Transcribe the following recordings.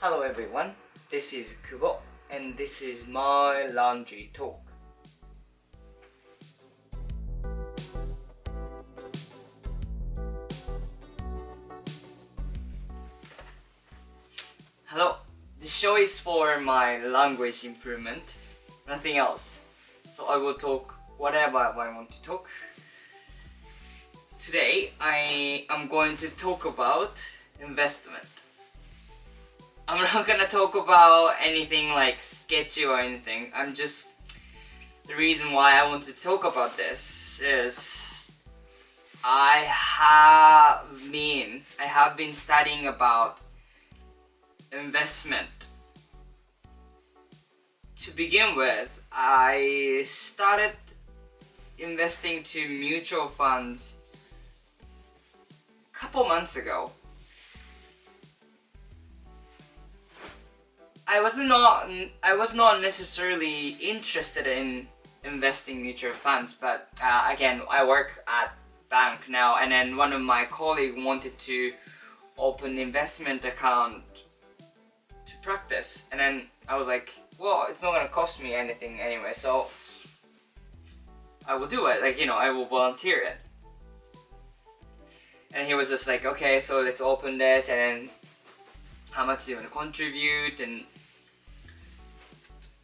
Hello everyone, this is Kubo and this is my laundry talk. Hello, this show is for my language improvement, nothing else. So I will talk whatever I want to talk. Today I am going to talk about investment. I'm not gonna talk about anything like sketchy or anything. The reason why I want to talk about this is I have been studying about investment. To begin with, I started investing to mutual funds a couple months ago. I was not necessarily interested in investing mutual funds, but again, I work at bank now, and then one of my colleagues wanted to open investment account to practice, and then I was like, well, it's not gonna cost me anything anyway, so I will do it. I will volunteer it. And he was just like, okay, so let's open this, and then how much do you want to contribute? And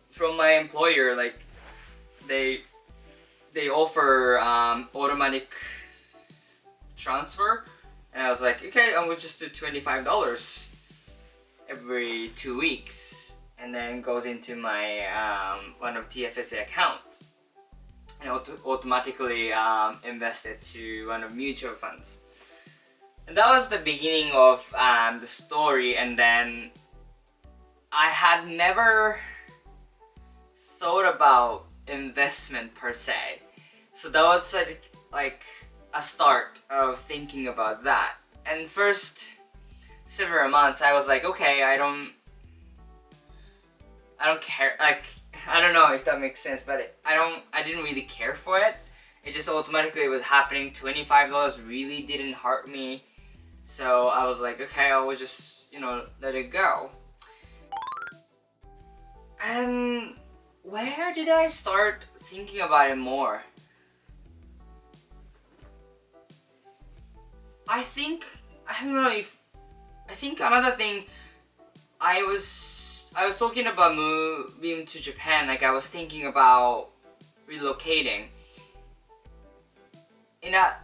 from my employer, they offer automatic transfer, and I was like, okay, I will just do $25 every 2 weeks, and then goes into my one of TFSA account, and automatically invested to one of mutual funds. And that was the beginning of the story, and then I had never thought about investment per se. So that was like a start of thinking about that. And first several months I was like, okay, I don't care. I don't know if that makes sense, but I didn't really care for it. It just automatically was happening. $25 really didn't hurt me. So I was like, okay, I will just, let it go. And where did I start thinking about it more? I think another thing, I was talking about moving to Japan. I was thinking about relocating. In that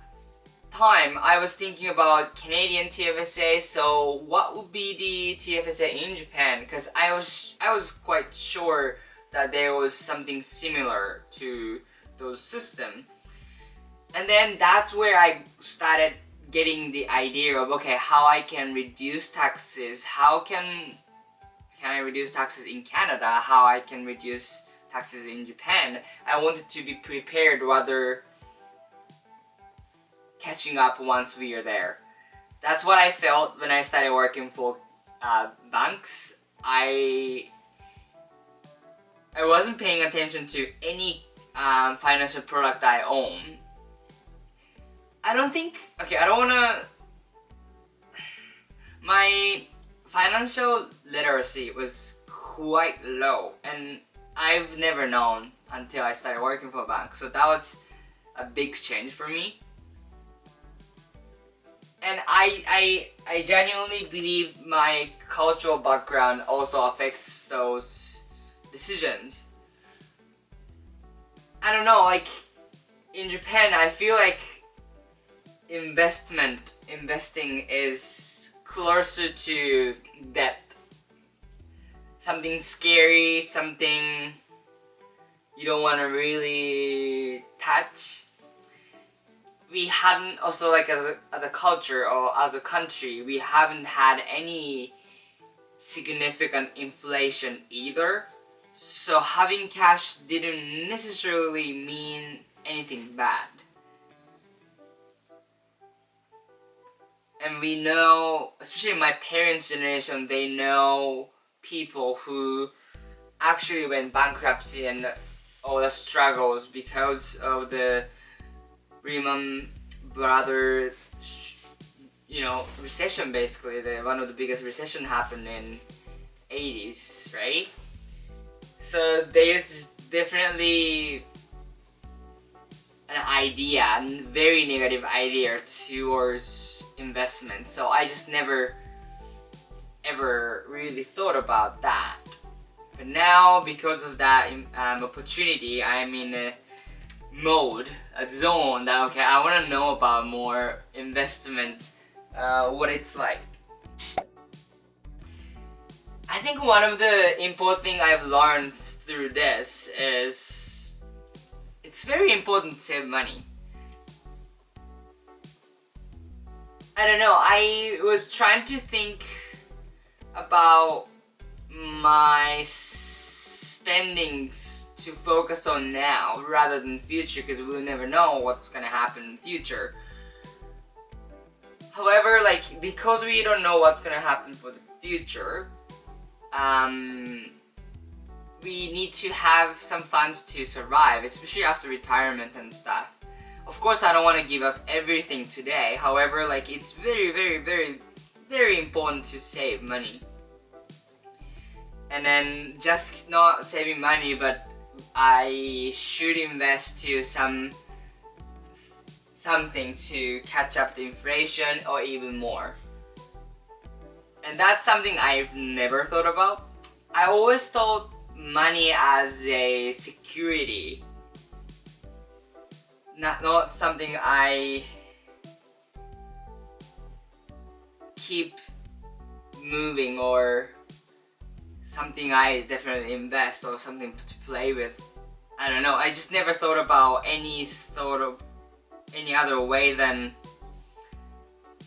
time, I was thinking about Canadian TFSA, so what would be the TFSA in Japan? Because I was quite sure that there was something similar to those systems. And then that's where I started getting the idea of, okay, how I can reduce taxes, how can I reduce taxes in Canada, how I can reduce taxes in Japan. I wanted to be prepared rather catching up once we are there. That's what I felt when I started working for banks. I wasn't paying attention to any financial product I own. My financial literacy was quite low, and I've never known until I started working for a bank. So that was a big change for me. And I genuinely believe my cultural background also affects those decisions. I don't know, in Japan, I feel like investing is closer to debt. Something scary, something you don't want to really touch. We hadn't also, as a culture or as a country, we haven't had any significant inflation either. So having cash didn't necessarily mean anything bad. And we know, especially my parents' generation, they know people who actually went bankruptcy and all the struggles because of the Lehman Brothers recession. Basically, one of the biggest recession happened in 80s, right? So there's definitely an idea, a very negative idea towards investment. So I just never ever really thought about that. But now, because of that opportunity, I'm in a mode, a zone that okay, I want to know about more investment, what it's like. I think one of the important thing I've learned through this is it's very important to save money. I don't know, I was trying to think about my spendings to focus on now rather than future, because we'll never know what's gonna happen in the future. However, like, because we don't know what's gonna happen for the future, we need to have some funds to survive, especially after retirement and stuff. Of course, I don't want to give up everything today. However, like, it's very, very, very, very important to save money. And then just not saving money, but I should invest to something to catch up the inflation or even more. And that's something I've never thought about. I always thought money as a security, not something I keep moving or something I definitely invest or something to play with. I don't know, I just never thought about any other way than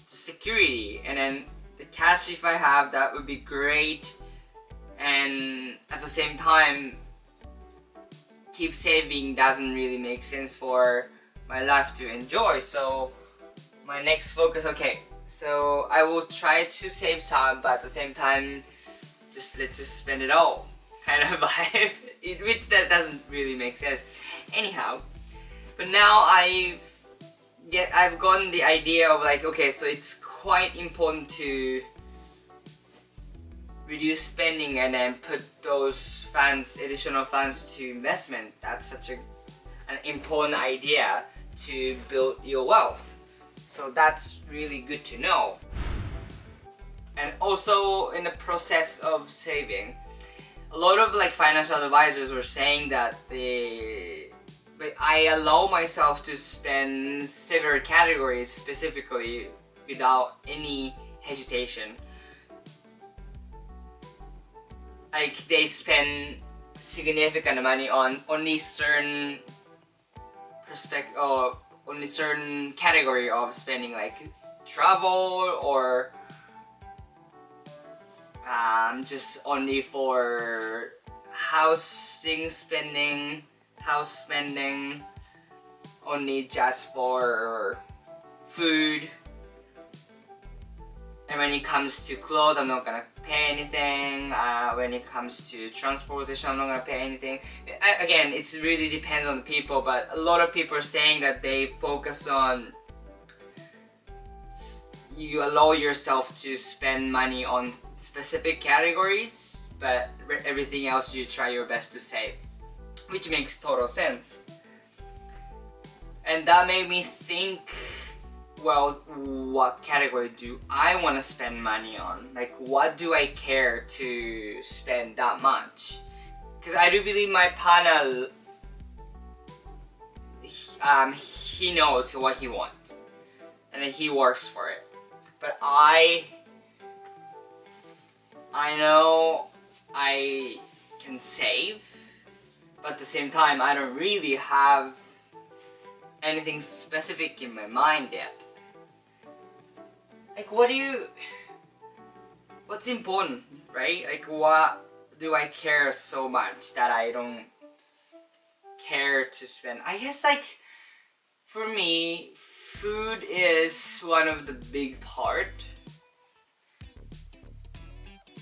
just security. And then the cash, if I have, that would be great. And at the same time, keep saving doesn't really make sense for my life to enjoy. So my next focus, okay, so I will try to save some, but at the same time, let's just spend it all kind of vibe, which that doesn't really make sense. Anyhow, but now I've gotten the idea of like, okay, so it's quite important to reduce spending and then put those funds, additional funds, to investment. That's such an important idea to build your wealth. So that's really good to know. And also in the process of saving, a lot of like financial advisors were saying that I allow myself to spend several categories specifically without any hesitation. Like, they spend significant money on only certain or only certain category of spending, like travel or just only for house spending, only just for food. And when it comes to clothes, I'm not gonna pay anything. When it comes to transportation, I'm not gonna pay anything. Again, it really depends on the people, but a lot of people are saying that they focus on, you allow yourself to spend money on specific categories, but everything else you try your best to save, which makes total sense. And that made me think, well, what category do I want to spend money on? Like, what do I care to spend that much? Because I do believe my partner, he knows what he wants, and he works for it. But I know I can save, but at the same time, I don't really have anything specific in my mind yet. Like, what's important, right? Like, what do I care so much that I don't care to spend? I guess, like, for me, food is one of the big part.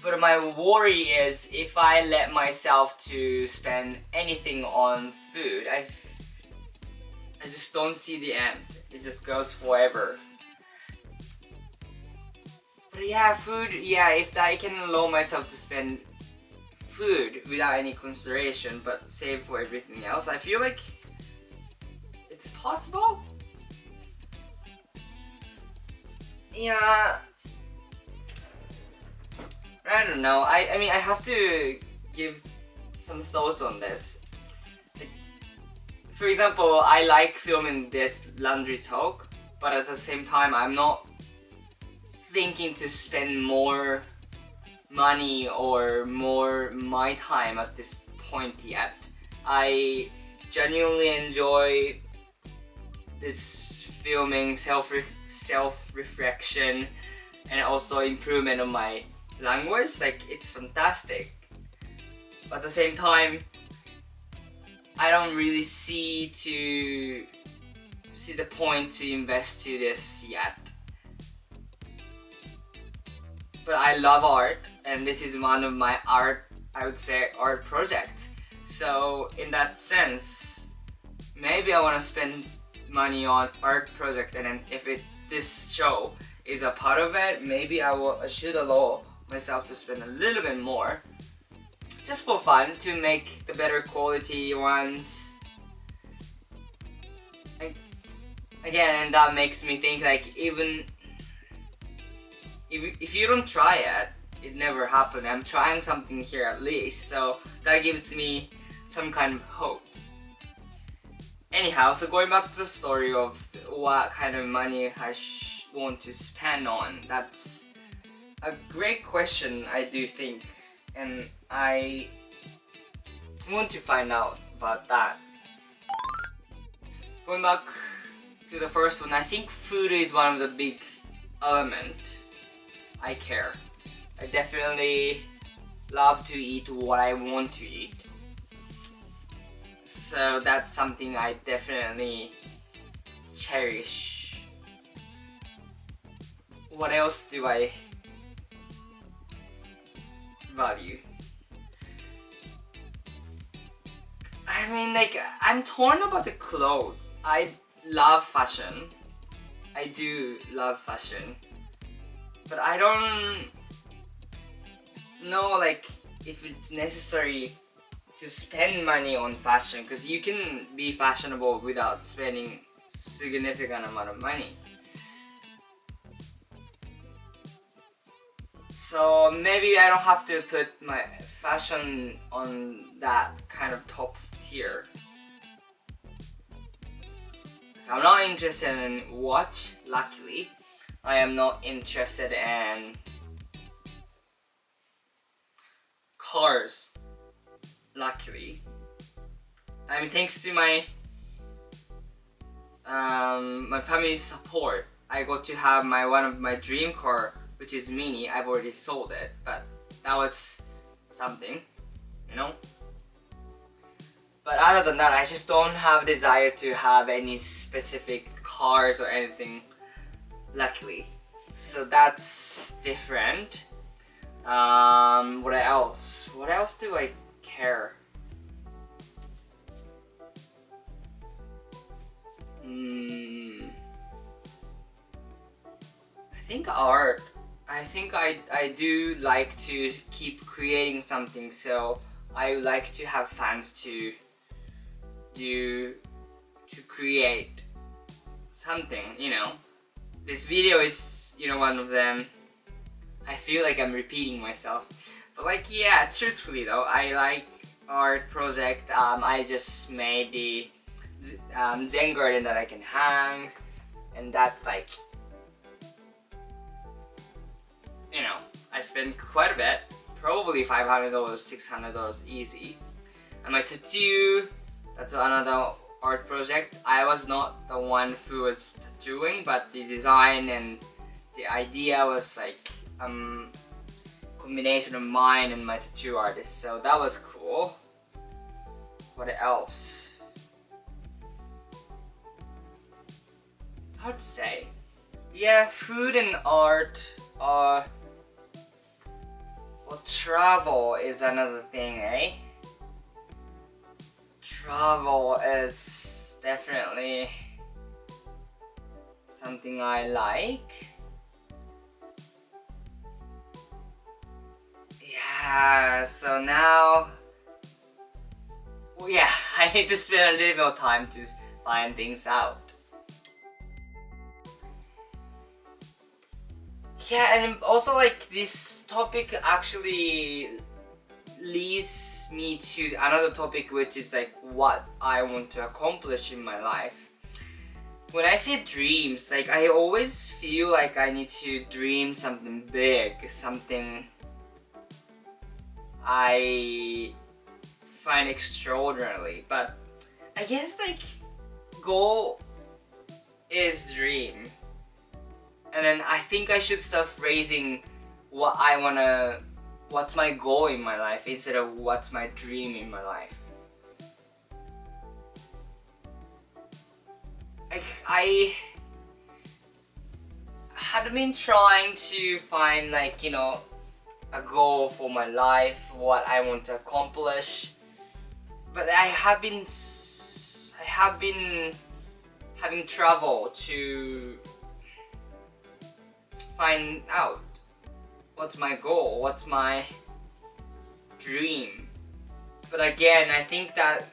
But my worry is if I let myself to spend anything on food, I just don't see the end. It just goes forever. But yeah, food, yeah, if I can allow myself to spend food without any consideration but save for everything else. I feel like it's possible. Yeah, I don't know. I mean, I have to give some thoughts on this. Like, for example, I like filming this laundry talk, but at the same time, I'm not thinking to spend more money or more my time at this point yet. I genuinely enjoy this filming, self-reflection, and also improvement of my language. Like, it's fantastic. But at the same time, I don't really see the point to invest to this yet. But I love art, and this is one of my art project. So in that sense, maybe I want to spend money on art project, and then if this show is a part of it, maybe I should allow myself to spend a little bit more, just for fun, to make the better quality ones. And again, and that makes me think, like, even if you don't try it, it never happened. I'm trying something here at least, so that gives me some kind of hope. Anyhow, so going back to the story of what kind of money I want to spend on, that's a great question, I do think, and I want to find out about that. Going back to the first one, I think food is one of the big element I care. I definitely love to eat what I want to eat. So that's something I definitely cherish. What else do I value? I mean, like, I'm torn about the clothes. I love fashion. I do love fashion. But I don't know, like, if it's necessary to spend money on fashion, because you can be fashionable without spending significant amount of money. So maybe I don't have to put my fashion on that kind of top tier. I'm not interested in watch, luckily. I am not interested in cars, luckily. I mean, thanks to my family's support, I got to have one of my dream car, which is Mini. I've already sold it, but that was something, you know. But other than that, I just don't have desire to have any specific cars or anything, luckily. So that's different. What else? What else do I care? I think art. I think I do like to keep creating something, so I like to have fans to create something, you know. This video is, you know, one of them. I feel like I'm repeating myself, but like, yeah, truthfully though, I like art project. I just made the Zen garden that I can hang, and that's like, you know, I spent quite a bit, probably $500, $600 easy. And my tattoo, that's another art project. I was not the one who was tattooing, but the design and the idea was like combination of mine and my tattoo artist, so that was cool. What else? It's hard to say. Yeah, food and art are... Well, travel is another thing, eh? Travel is definitely something I like. So now, well, yeah, I need to spend a little bit of time to find things out. Yeah, and also like this topic actually leads me to another topic, which is like what I want to accomplish in my life. When I say dreams, like I always feel like I need to dream something big, something I find extraordinarily. But I guess like goal is dream. And then I think I should start phrasing what's my goal in my life instead of what's my dream in my life. Like I had been trying to find like, a goal for my life, what I want to accomplish. But I have been having trouble to find out what's my goal, what's my dream. But again, I think that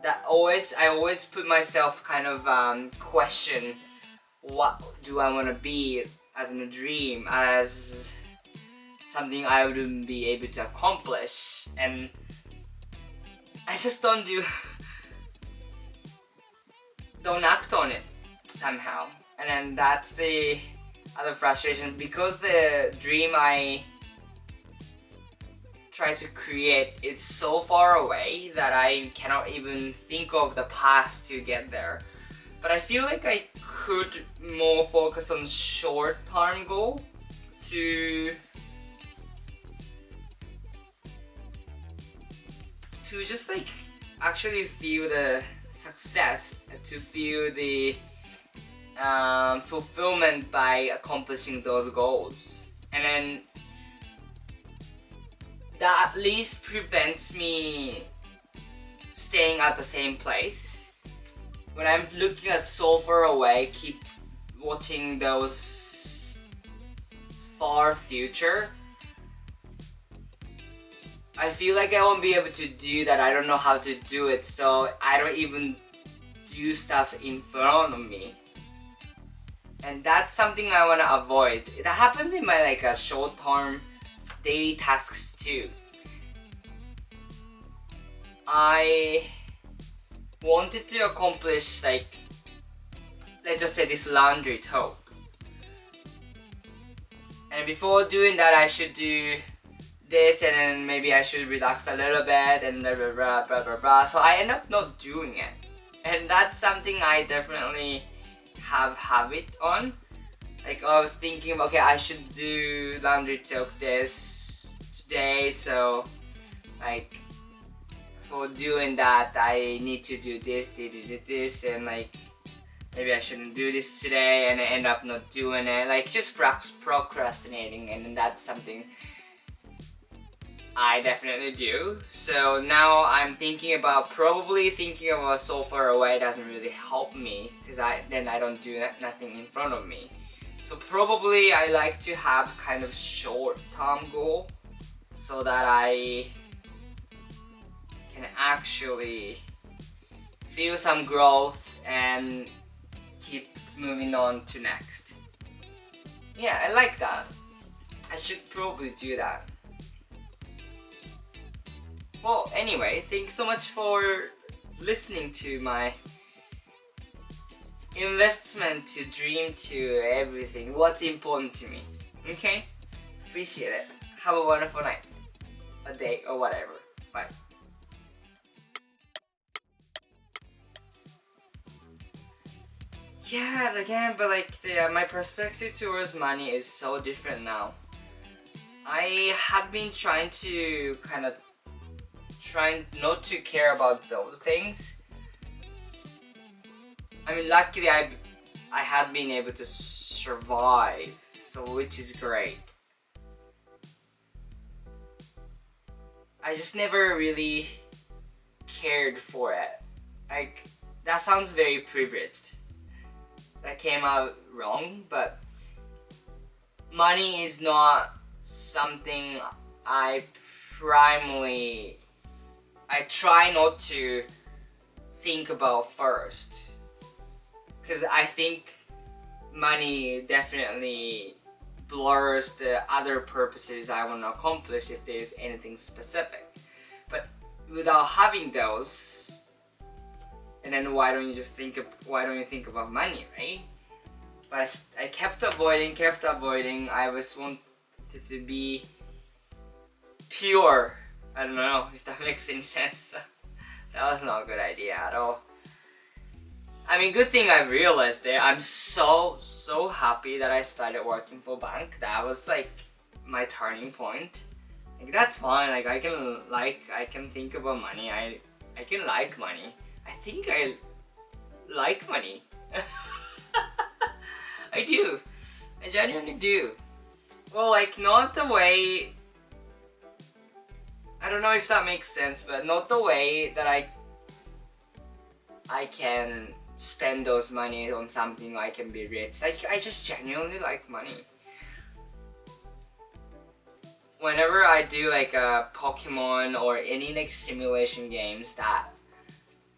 I always put myself kind of question, what do I want to be as in a dream, as something I wouldn't be able to accomplish, and I just don't act on it somehow. And then that's the other frustration, because the dream I try to create is so far away that I cannot even think of the past to get there. But I feel like I could more focus on short-term goal to just like actually feel the success, to feel the fulfillment by accomplishing those goals. And then that at least prevents me staying at the same place. When I'm looking at so far away, keep watching those far future, I feel like I won't be able to do that. I don't know how to do it, so I don't even do stuff in front of me. And that's something I want to avoid. That happens in my like short-term daily tasks too. I wanted to accomplish, like, let's just say this laundry talk. And before doing that, I should do this, and then maybe I should relax a little bit, and blah blah blah blah blah blah. So I end up not doing it. And that's something I definitely have habit on. Like I was thinking, okay, I should do laundry talk this today, so like for doing that I need to do this, and like maybe I shouldn't do this today, and I end up not doing it, like just procrastinating. And that's something I definitely do. So now I'm probably thinking about so far away doesn't really help me, because then I don't do nothing in front of me. So probably I like to have kind of short-term goal so that I can actually feel some growth and keep moving on to next. Yeah, I like that. I should probably do that. Well, anyway, thanks so much for listening to my investment to dream to everything, what's important to me. Okay? Appreciate it. Have a wonderful night, a day, or whatever. Bye. Yeah, again, but like my perspective towards money is so different now. I had been trying not to care about those things. I mean, luckily I had been able to survive, so which is great. I just never really cared for it. Like, that sounds very privileged. That came out wrong, but money is not something I primarily I try not to think about first, because I think money definitely blurs the other purposes I want to accomplish if there's anything specific. But without having those, and then why don't you think about money, right? But I kept avoiding. I was wanted to be pure. I don't know if that makes any sense. That was not a good idea at all. I mean, good thing I realized it. I'm so happy that I started working for bank. That was like my turning point. Like, that's fine. Like, I can think about money. I can like money. I think I like money. I do. I genuinely do. Well, like, not the way, I don't know if that makes sense, but not the way that I can spend those money on something I can be rich. Like, I just genuinely like money. Whenever I do like a Pokemon or any like simulation games that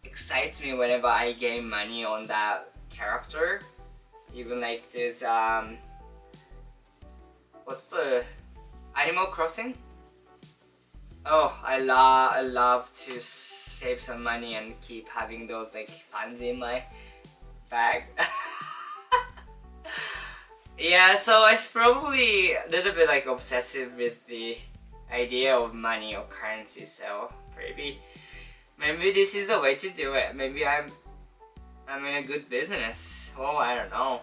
excites me, whenever I gain money on that character, even like this what's the Animal Crossing? Oh, I love to save some money and keep having those like funds in my bag. Yeah, so it's probably a little bit like obsessive with the idea of money or currency. So maybe this is the way to do it. Maybe I'm in a good business. Oh, I don't know.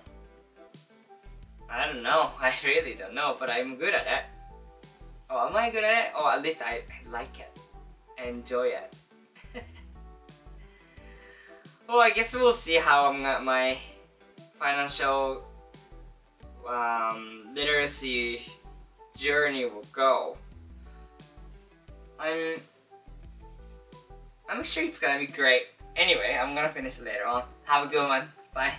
I really don't know, but I'm good at it. Oh, am I good at it? Or at least I like it. I enjoy it. Well, I guess we'll see how my financial literacy journey will go. I'm sure it's gonna be great. Anyway, I'm gonna finish later on. Have a good one. Bye.